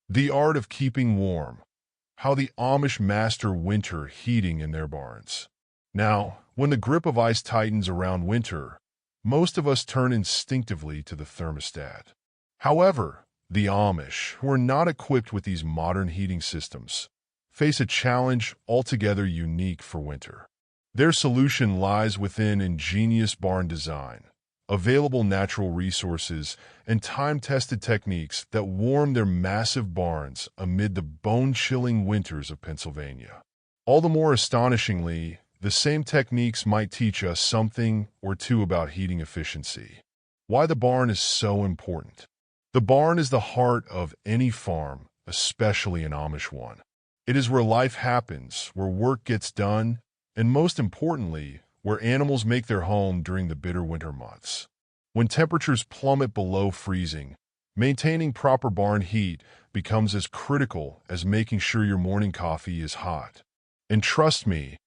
The art of keeping warm. How the Amish master winter heating in their barns. Now, when the grip of ice tightens around winter, most of us turn instinctively to the thermostat. However, the Amish, who are not equipped with these modern heating systems, face a challenge altogether unique for winter. Their solution lies within ingenious barn design, available natural resources, and time-tested techniques that warm their massive barns amid the bone-chilling winters of Pennsylvania. All the more astonishingly, the same techniques might teach us something or two about heating efficiency. Why the barn is so important. The barn is the heart of any farm, especially an Amish one. It is where life happens, where work gets done, and most importantly, where animals make their home during the bitter winter months. When temperatures plummet below freezing, maintaining proper barn heat becomes as critical as making sure your morning coffee is hot. And trust me,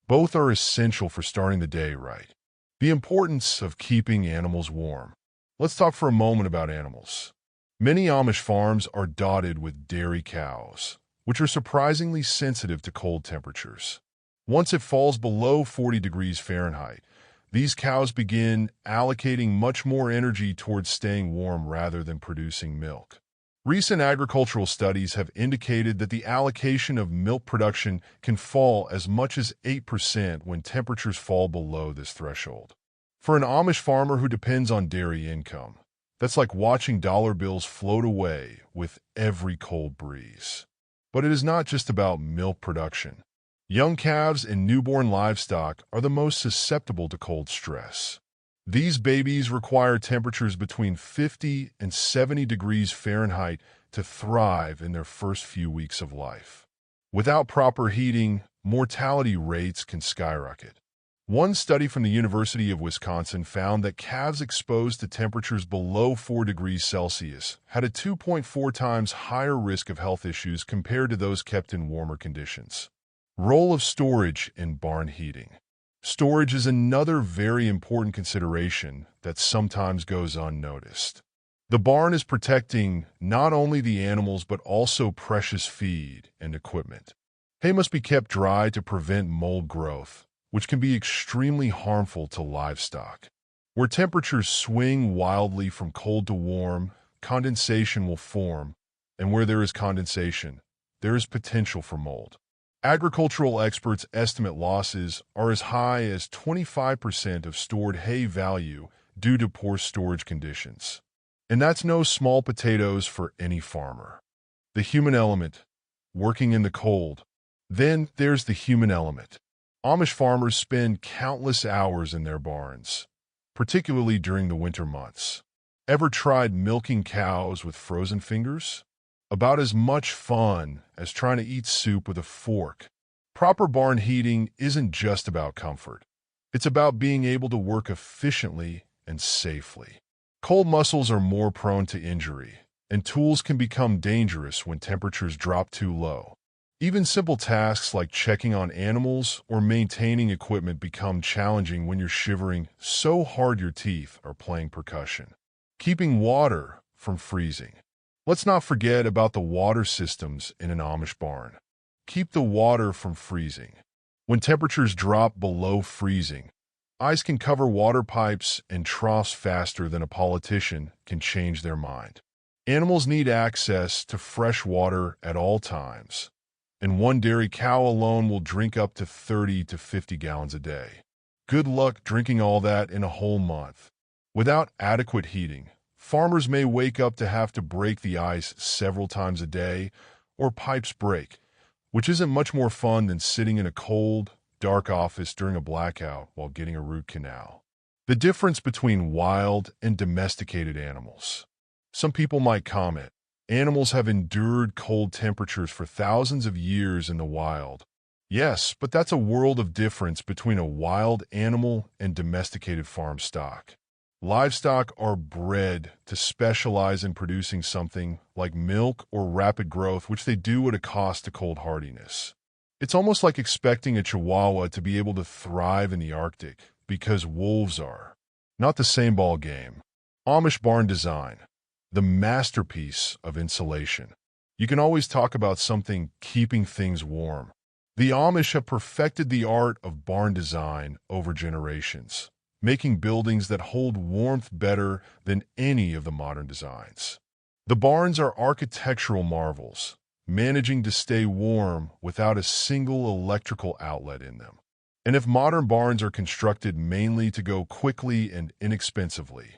both are essential for starting the day right. The importance of keeping animals warm. Let's talk for a moment about animals. Many Amish farms are dotted with dairy cows, which are surprisingly sensitive to cold temperatures. Once it falls below 40 degrees Fahrenheit, these cows begin allocating much more energy towards staying warm rather than producing milk. Recent agricultural studies have indicated that the allocation of milk production can fall as much as 8% when temperatures fall below this threshold. For an Amish farmer who depends on dairy income, that's like watching dollar bills float away with every cold breeze. But it is not just about milk production. Young calves and newborn livestock are the most susceptible to cold stress. These babies require temperatures between 50 and 70 degrees Fahrenheit to thrive in their first few weeks of life. Without proper heating, mortality rates can skyrocket. One study from the University of Wisconsin found that calves exposed to temperatures below 4 degrees Celsius had a 2.4 times higher risk of health issues compared to those kept in warmer conditions. Role of storage in barn heating. Storage is another very important consideration that sometimes goes unnoticed. The barn is protecting not only the animals but also precious feed and equipment. Hay must be kept dry to prevent mold growth, which can be extremely harmful to livestock. Where temperatures swing wildly from cold to warm, condensation will form, and where there is condensation, there is potential for mold. Agricultural experts estimate losses are as high as 25% of stored hay value due to poor storage conditions. And that's no small potatoes for any farmer. The human element, working in the cold. Then there's the human element. Amish farmers spend countless hours in their barns, particularly during the winter months. Ever tried milking cows with frozen fingers? About as much fun as trying to eat soup with a fork. Proper barn heating isn't just about comfort. It's about being able to work efficiently and safely. Cold muscles are more prone to injury, and tools can become dangerous when temperatures drop too low. Even simple tasks like checking on animals or maintaining equipment become challenging when you're shivering so hard your teeth are playing percussion. Keeping water from freezing. Let's not forget about the water systems in an Amish barn. Keep the water from freezing. When temperatures drop below freezing, ice can cover water pipes and troughs faster than a politician can change their mind. Animals need access to fresh water at all times, and one dairy cow alone will drink up to 30 to 50 gallons a day. Good luck drinking all that in a whole month. Without adequate heating, farmers may wake up to have to break the ice several times a day, or pipes break, which isn't much more fun than sitting in a cold, dark office during a blackout while getting a root canal. The difference between wild and domesticated animals. Some people might comment, animals have endured cold temperatures for thousands of years in the wild. Yes, but that's a world of difference between a wild animal and domesticated farm stock. Livestock are bred to specialize in producing something like milk or rapid growth, which they do at a cost to cold hardiness. It's almost like expecting a Chihuahua to be able to thrive in the Arctic because wolves are. Not the same ball game. Amish barn design, the masterpiece of insulation. you can always talk about something keeping things warm. The Amish have perfected the art of barn design over generations, making buildings that hold warmth better than any of the modern designs. The barns are architectural marvels, managing to stay warm without a single electrical outlet in them. And if modern barns are constructed mainly to go quickly and inexpensively,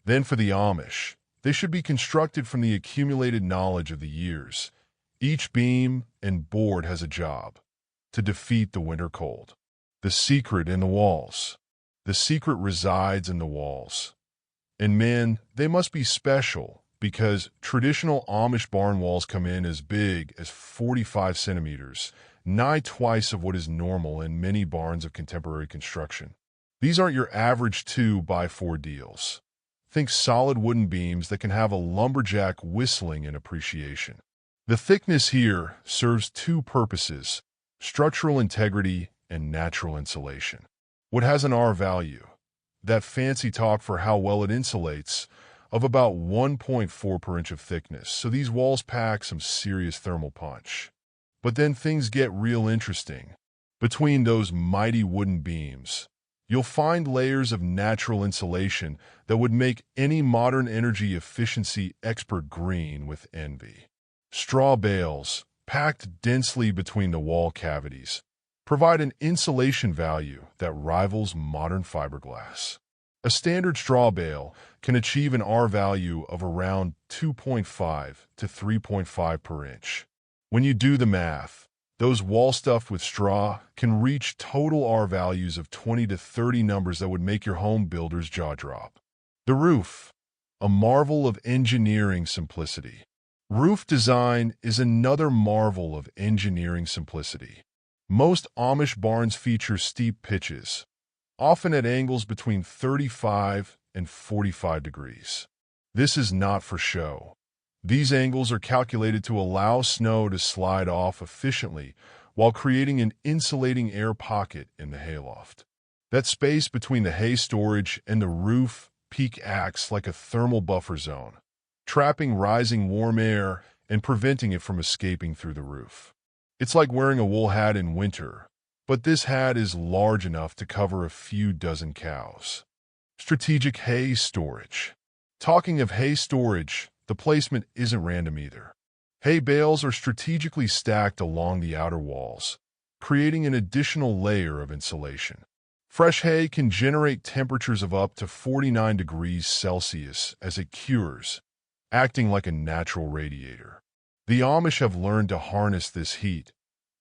then for the Amish, they should be constructed from the accumulated knowledge of the years. Each beam and board has a job to defeat the winter cold. The secret in the walls. The secret resides in the walls. And men, they must be special because traditional Amish barn walls come in as big as 45 centimeters, nigh twice of what is normal in many barns of contemporary construction. These aren't your average 2x4 deals. Think solid wooden beams that can have a lumberjack whistling in appreciation. The thickness here serves two purposes: structural integrity and natural insulation. What has an R value? That fancy talk for how well it insulates, of about 1.4 per inch of thickness, so these walls pack some serious thermal punch. But then things get real interesting. Between those mighty wooden beams, you'll find layers of natural insulation that would make any modern energy efficiency expert green with envy. Straw bales, packed densely between the wall cavities, provide an insulation value that rivals modern fiberglass. A standard straw bale can achieve an R value of around 2.5 to 3.5 per inch. When you do the math, those walls stuffed with straw can reach total R values of 20 to 30 numbers that would make your home builder's jaw drop. The roof, a marvel of engineering simplicity. Roof design is another marvel of engineering simplicity. Most Amish barns feature steep pitches, often at angles between 35 and 45 degrees. This is not for show. These angles are calculated to allow snow to slide off efficiently while creating an insulating air pocket in the hayloft. That space between the hay storage and the roof peak acts like a thermal buffer zone, trapping rising warm air and preventing it from escaping through the roof. It's like wearing a wool hat in winter, but this hat is large enough to cover a few dozen cows. Strategic hay storage. Talking of hay storage, the placement isn't random either. Hay bales are strategically stacked along the outer walls, creating an additional layer of insulation. Fresh hay can generate temperatures of up to 49 degrees Celsius as it cures, acting like a natural radiator. The Amish have learned to harness this heat,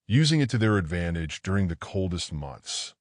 using it to their advantage during the coldest months.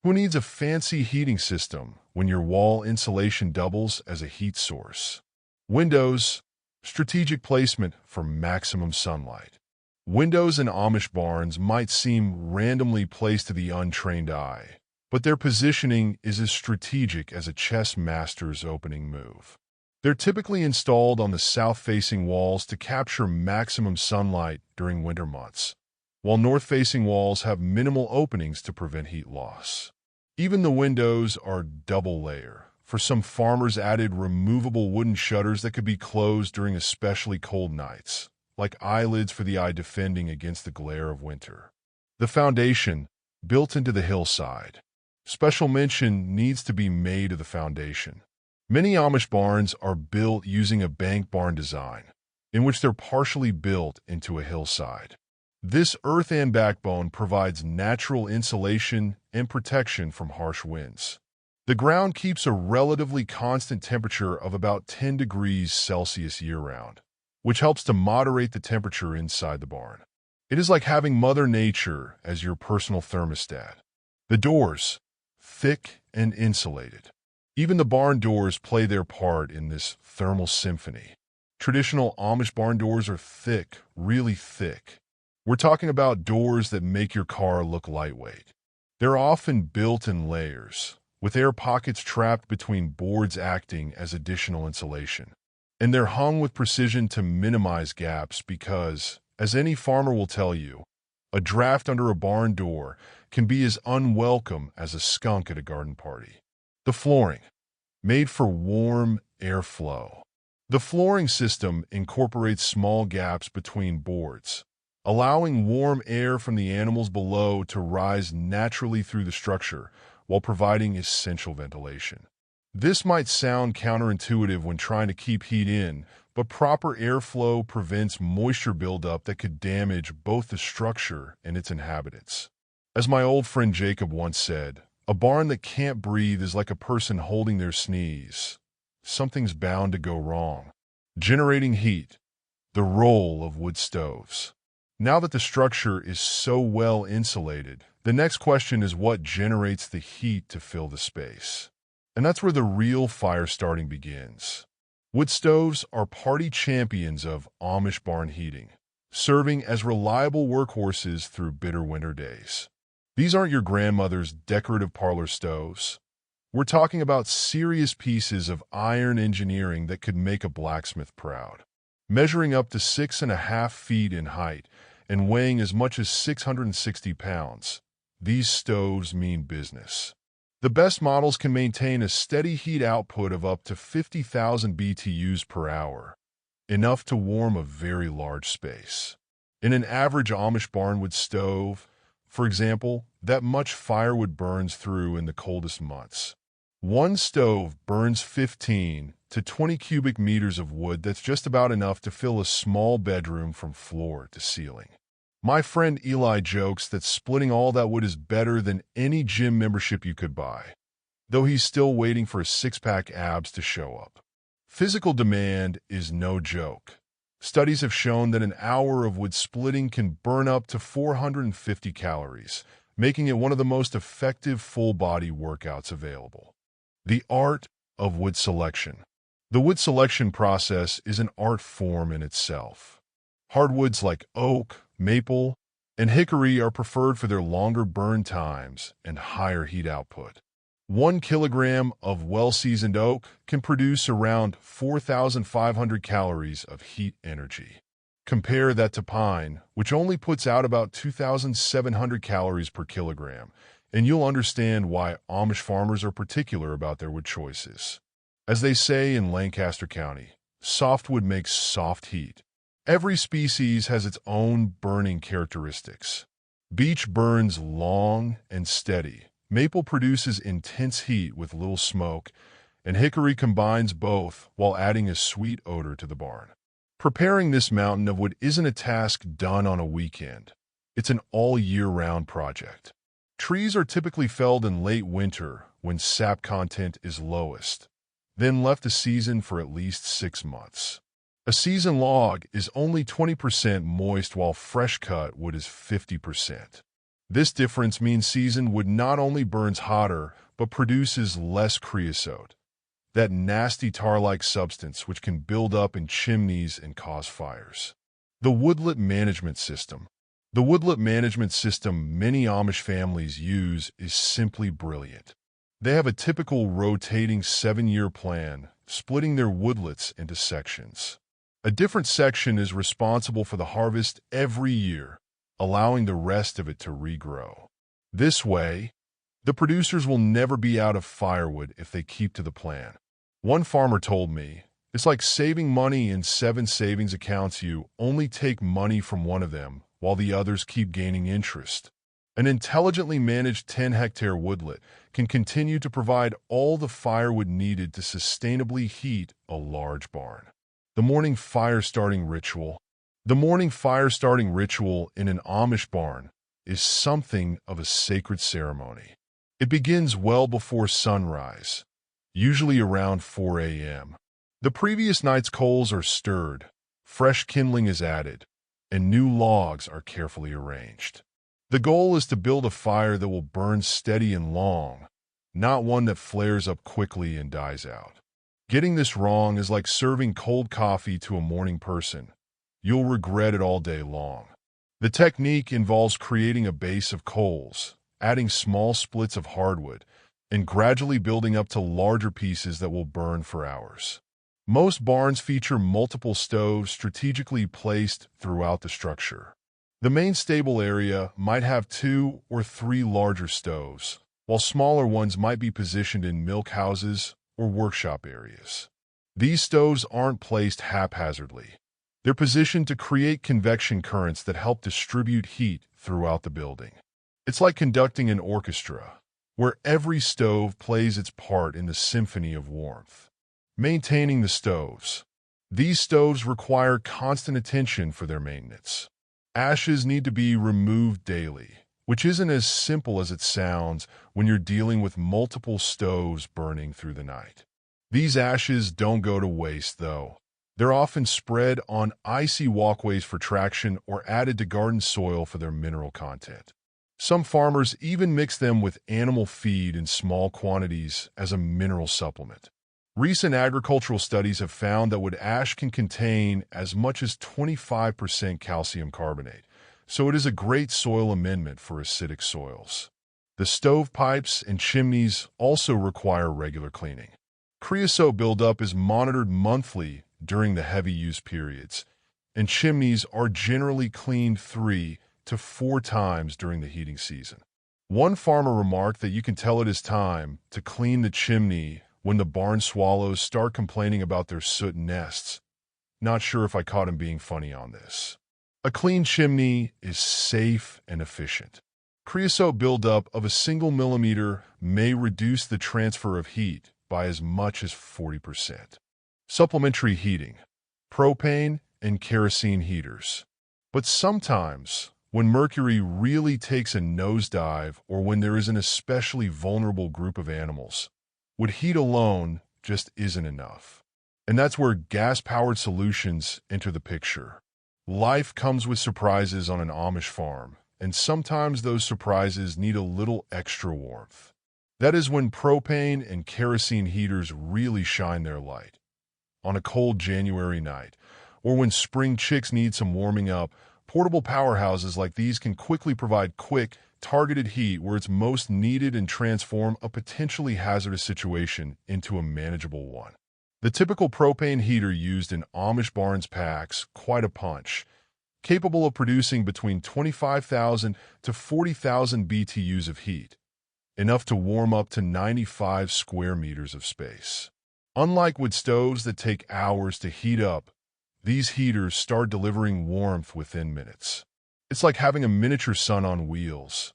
Who needs a fancy heating system when your wall insulation doubles as a heat source? Windows, strategic placement for maximum sunlight. Windows in Amish barns might seem randomly placed to the untrained eye, but their positioning is as strategic as a chess master's opening move. They're typically installed on the south-facing walls to capture maximum sunlight during winter months, while north-facing walls have minimal openings to prevent heat loss. Even the windows are double-layer. For some farmers added removable wooden shutters that could be closed during especially cold nights, like eyelids for the eye defending against the glare of winter. The foundation, built into the hillside. Special mention needs to be made of the foundation. Many Amish barns are built using a bank barn design, in which they're partially built into a hillside. This earthen backbone provides natural insulation and protection from harsh winds. The ground keeps a relatively constant temperature of about 10 degrees Celsius year-round, which helps to moderate the temperature inside the barn. It is like having Mother Nature as your personal thermostat. The doors, thick and insulated. Even the barn doors play their part in this thermal symphony. Traditional Amish barn doors are thick, really thick. We're talking about doors that make your car look lightweight. They're often built in layers, with air pockets trapped between boards acting as additional insulation. And they're hung with precision to minimize gaps because, as any farmer will tell you, a draft under a barn door can be as unwelcome as a skunk at a garden party. The flooring, made for warm airflow. The flooring system incorporates small gaps between boards, allowing warm air from the animals below to rise naturally through the structure while providing essential ventilation. This might sound counterintuitive when trying to keep heat in, but proper airflow prevents moisture buildup that could damage both the structure and its inhabitants. As my old friend Jacob once said, a barn that can't breathe is like a person holding their sneeze. Something's bound to go wrong. Generating heat. The role of wood stoves. Now that the structure is so well insulated, the next question is what generates the heat to fill the space. And that's where the real fire starting begins. Wood stoves are party champions of Amish barn heating, serving as reliable workhorses through bitter winter days. These aren't your grandmother's decorative parlor stoves. We're talking about serious pieces of iron engineering that could make a blacksmith proud. Measuring up to 6.5 feet in height and weighing as much as 660 pounds, these stoves mean business. The best models can maintain a steady heat output of up to 50,000 BTUs per hour, enough to warm a very large space. In an average Amish barnwood stove, for example, that much firewood burns through in the coldest months. One stove burns 15 to 20 cubic meters of wood. That's just about enough to fill a small bedroom from floor to ceiling. My friend Eli jokes that splitting all that wood is better than any gym membership you could buy, though he's still waiting for his six-pack abs to show up. Physical demand is no joke. Studies have shown that an hour of wood splitting can burn up to 450 calories, making it one of the most effective full-body workouts available. The art of wood selection. The wood selection process is an art form in itself. Hardwoods like oak, maple, and hickory are preferred for their longer burn times and higher heat output. 1 kilogram of well-seasoned oak can produce around 4,500 calories of heat energy. Compare that to pine, which only puts out about 2,700 calories per kilogram, and you'll understand why Amish farmers are particular about their wood choices. As they say in Lancaster County, softwood makes soft heat. Every species has its own burning characteristics. Beech burns long and steady. Maple produces intense heat with little smoke, and hickory combines both while adding a sweet odor to the barn. Preparing this mountain of wood isn't a task done on a weekend. It's an all-year-round project. Trees are typically felled in late winter when sap content is lowest, then left to season for at least 6 months. A seasoned log is only 20% moist while fresh-cut wood is 50%. This difference means seasoned wood not only burns hotter, but produces less creosote, that nasty tar-like substance which can build up in chimneys and cause fires. The woodlot management system. The woodlot management system many Amish families use is simply brilliant. They have a typical rotating 7-year plan, splitting their woodlots into sections. A different section is responsible for the harvest every year, allowing the rest of it to regrow. This way, the producers will never be out of firewood if they keep to the plan. One farmer told me, it's like saving money in 7 savings accounts. You only take money from one of them, while the others keep gaining interest. An intelligently managed 10-hectare woodlot can continue to provide all the firewood needed to sustainably heat a large barn. The morning fire starting ritual. The morning fire starting ritual in an Amish barn is something of a sacred ceremony. It begins well before sunrise, usually around 4 a.m. The previous night's coals are stirred, fresh kindling is added, and new logs are carefully arranged. The goal is to build a fire that will burn steady and long, not one that flares up quickly and dies out. Getting this wrong is like serving cold coffee to a morning person. You'll regret it all day long. The technique involves creating a base of coals, adding small splits of hardwood, and gradually building up to larger pieces that will burn for hours. Most barns feature multiple stoves strategically placed throughout the structure. The main stable area might have 2 or 3 larger stoves, while smaller ones might be positioned in milk houses or workshop areas. These stoves aren't placed haphazardly. They're positioned to create convection currents that help distribute heat throughout the building. It's like conducting an orchestra, where every stove plays its part in the symphony of warmth. Maintaining the stoves. These stoves require constant attention for their maintenance. Ashes need to be removed daily, which isn't as simple as it sounds when you're dealing with multiple stoves burning through the night. These ashes don't go to waste, though. They're often spread on icy walkways for traction or added to garden soil for their mineral content. Some farmers even mix them with animal feed in small quantities as a mineral supplement. Recent agricultural studies have found that wood ash can contain as much as 25% calcium carbonate, so it is a great soil amendment for acidic soils. The stovepipes and chimneys also require regular cleaning. Creosote buildup is monitored monthly during the heavy use periods, and chimneys are generally cleaned 3 to 4 times during the heating season. One farmer remarked that you can tell it is time to clean the chimney when the barn swallows start complaining about their soot nests. Not sure if I caught him being funny on this. A clean chimney is safe and efficient. Creosote buildup of a single millimeter may reduce the transfer of heat by as much as 40%. Supplementary heating, propane and kerosene heaters. But sometimes, when mercury really takes a nosedive or when there is an especially vulnerable group of animals, wood heat alone just isn't enough. And that's where gas-powered solutions enter the picture. Life comes with surprises on an Amish farm, and sometimes those surprises need a little extra warmth. That is when propane and kerosene heaters really shine their light. On a cold January night, or when spring chicks need some warming up, portable powerhouses like these can quickly provide quick, targeted heat where it's most needed and transform a potentially hazardous situation into a manageable one. The typical propane heater used in Amish barns packs quite a punch, capable of producing between 25,000 to 40,000 BTUs of heat, enough to warm up to 95 square meters of space. Unlike wood stoves that take hours to heat up, these heaters start delivering warmth within minutes. It's like having a miniature sun on wheels,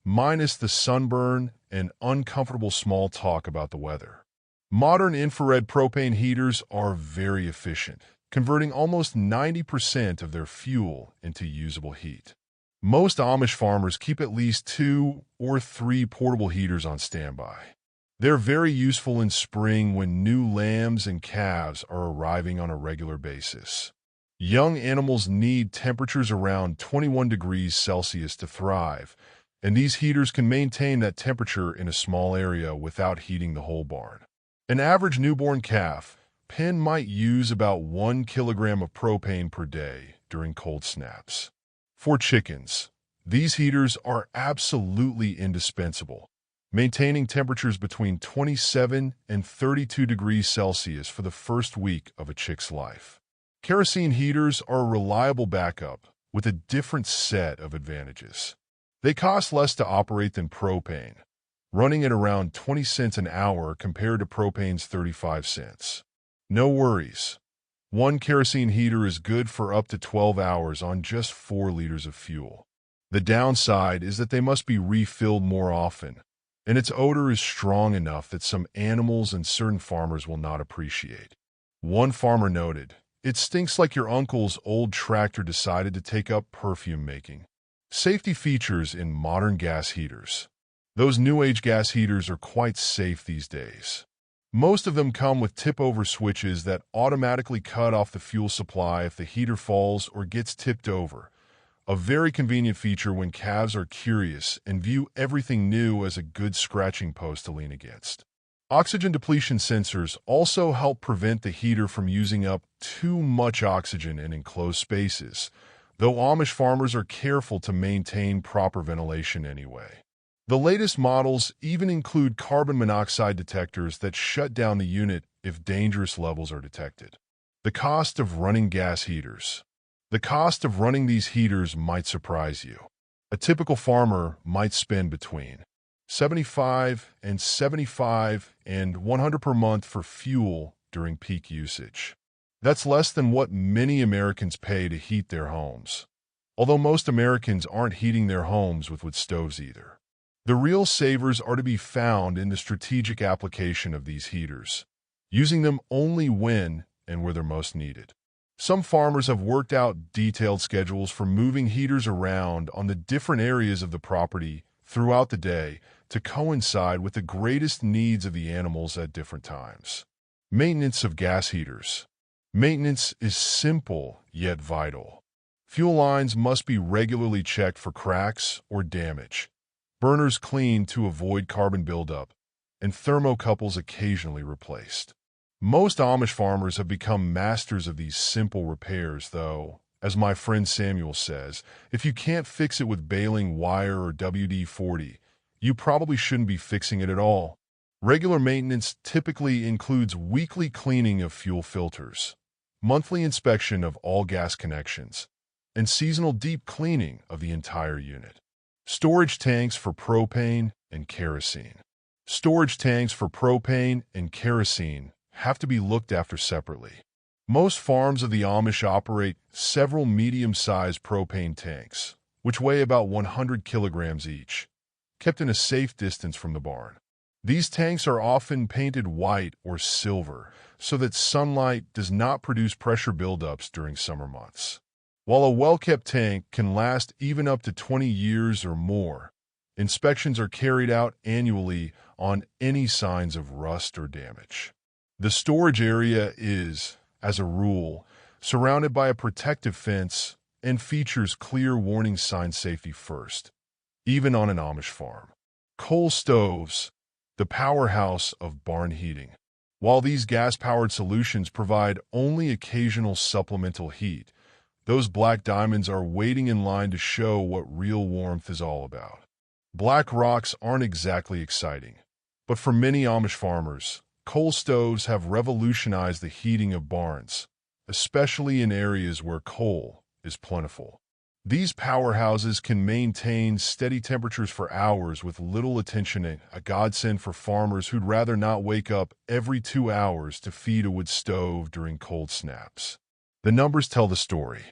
minus the sunburn and uncomfortable small talk about the weather. Modern infrared propane heaters are very efficient, converting almost 90% of their fuel into usable heat. Most Amish farmers keep at least 2 or 3 portable heaters on standby. They're very useful in spring when new lambs and calves are arriving on a regular basis. Young animals need temperatures around 21 degrees Celsius to thrive, and these heaters can maintain that temperature in a small area without heating the whole barn. An average newborn calf pen might use about 1 kilogram of propane per day during cold snaps. For chickens, these heaters are absolutely indispensable, maintaining temperatures between 27 and 32 degrees Celsius for the first week of a chick's life. Kerosene heaters are a reliable backup with a different set of advantages. They cost less to operate than propane, running at around 20 cents an hour compared to propane's 35 cents. No worries. One kerosene heater is good for up to 12 hours on just 4 liters of fuel. The downside is that they must be refilled more often, and its odor is strong enough that some animals and certain farmers will not appreciate. One farmer noted, "It stinks like your uncle's old tractor decided to take up perfume making." Safety features in modern gas heaters. Those new-age gas heaters are quite safe these days. Most of them come with tip-over switches that automatically cut off the fuel supply if the heater falls or gets tipped over. A very convenient feature when calves are curious and view everything new as a good scratching post to lean against. Oxygen depletion sensors also help prevent the heater from using up too much oxygen in enclosed spaces, though Amish farmers are careful to maintain proper ventilation anyway. The latest models even include carbon monoxide detectors that shut down the unit if dangerous levels are detected. The cost of running gas heaters. The cost of running these heaters might surprise you. A typical farmer might spend between $75 and $100 per month for fuel during peak usage. That's less than what many Americans pay to heat their homes. Although most Americans aren't heating their homes with wood stoves either. The real savers are to be found in the strategic application of these heaters, using them only when and where they're most needed. Some farmers have worked out detailed schedules for moving heaters around on the different areas of the property throughout the day to coincide with the greatest needs of the animals at different times. Maintenance of gas heaters. Maintenance is simple yet vital. Fuel lines must be regularly checked for cracks or damage, burners cleaned to avoid carbon buildup, and thermocouples occasionally replaced. Most Amish farmers have become masters of these simple repairs, though, as my friend Samuel says, if you can't fix it with baling wire or WD-40, you probably shouldn't be fixing it at all. Regular maintenance typically includes weekly cleaning of fuel filters, monthly inspection of all gas connections, and seasonal deep cleaning of the entire unit. Storage tanks for propane and kerosene. Storage tanks for propane and kerosene have to be looked after separately. Most farms of the Amish operate several medium-sized propane tanks, which weigh about 100 kilograms each, kept in a safe distance from the barn. These tanks are often painted white or silver so that sunlight does not produce pressure buildups during summer months. While a well-kept tank can last even up to 20 years or more, inspections are carried out annually on any signs of rust or damage. The storage area is, as a rule, surrounded by a protective fence and features clear warning sign safety first, even on an Amish farm. Coal stoves, the powerhouse of barn heating. While these gas-powered solutions provide only occasional supplemental heat, those black diamonds are waiting in line to show what real warmth is all about. Black rocks aren't exactly exciting, but for many Amish farmers, coal stoves have revolutionized the heating of barns, especially in areas where coal is plentiful. These powerhouses can maintain steady temperatures for hours with little attention, a godsend for farmers who'd rather not wake up every 2 hours to feed a wood stove during cold snaps. The numbers tell the story.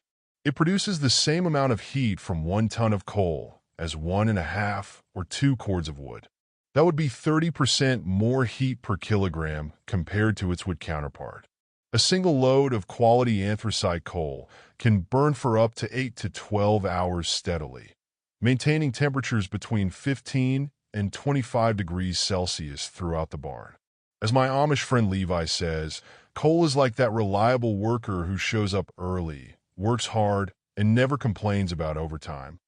It produces the same amount of heat from 1 ton of coal as 1.5 or 2 cords of wood. That would be 30% more heat per kilogram compared to its wood counterpart. A single load of quality anthracite coal can burn for up to 8 to 12 hours steadily, maintaining temperatures between 15 and 25 degrees Celsius throughout the barn. As my Amish friend Levi says, coal is like that reliable worker who shows up early, works hard, and never complains about overtime.